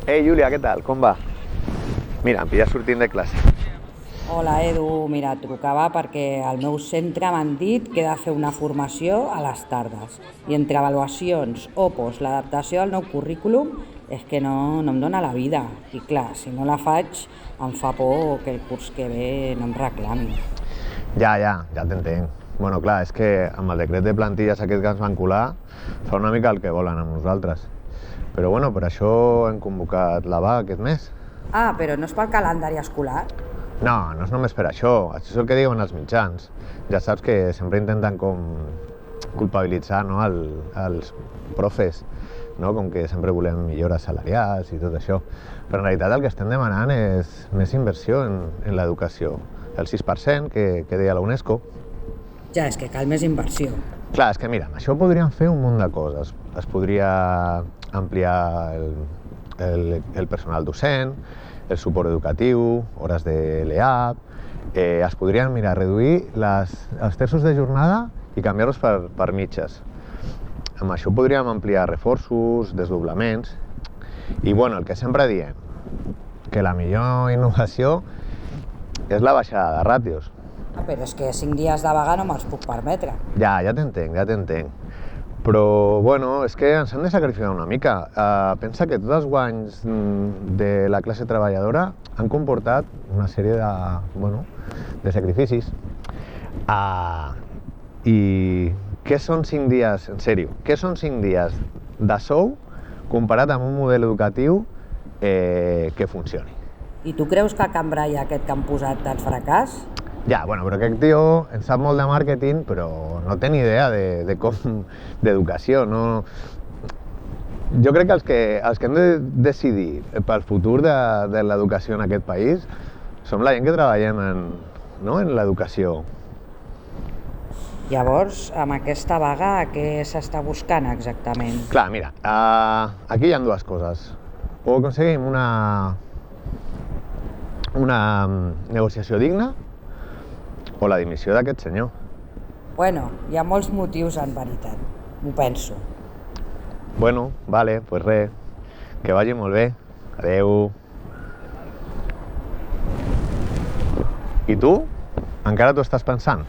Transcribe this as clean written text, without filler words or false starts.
Ei, Júlia, què tal? Com va? Mira, em pilles sortint de classe. Hola Edu, mira, et trucava perquè al meu centre m'han dit que he de fer una formació a les tardes i entre avaluacions, opos, l'adaptació al nou currículum és que no em dóna la vida i clar, si no la faig em fa por que el curs que ve no em reclamin. Ja t'entenc. Bueno, clar, és que amb el decret de plantilles aquest que ens van colar fa una mica el que volen amb nosaltres. Però bueno, per això hem convocat la vaga aquest mes. Ah, però no és pel calendari escolar? No és només per això és el que diuen els mitjans. Ja saps que sempre intenten com culpabilitzar, no, els profes, no? Com que sempre volem millores salarials i tot això. Però en realitat el que estem demanant és més inversió en l'educació. El 6% que deia la UNESCO. Ja, és que cal més inversió. Clar, és que mira, amb això podríem fer un munt de coses. Es podria ampliar el personal docent, el suport educatiu, hores de l'EAP, es podrien, mira, reduir els terços de jornada i canviar-los per mitges. Amb això podríem ampliar reforços, desdoblaments i, bueno, el que sempre diem, que la millor innovació és la baixada de ràtios. Ah, però és que 5 dies de vaga no me'ls puc permetre. Ja t'entenc. Però, bueno, és que ens hem de sacrificar una mica. Pensa que tots els guanys de la classe treballadora han comportat una sèrie de sacrificis. I què són 5 dies, en sèrio, què són 5 dies de sou comparat amb un model educatiu que funcioni? I tu creus que a Can Brai aquest que han posat tan fracàs? Ja, bueno, però aquest tio en sap molt de màrqueting, però no té ni idea d'educació, no? Jo crec que els que hem de decidir pel futur de l'educació en aquest país som la gent que treballem en l'educació. Llavors, amb aquesta vaga, què s'està buscant exactament? Clar, mira, aquí hi ha dues coses. O aconseguim una negociació digna o la dimissió d'aquest senyor. Bueno, hi ha molts motius en veritat, m'ho penso. Bueno, vale, pues res, que vagi molt bé. Adeu. I tu? Encara t'ho estàs pensant?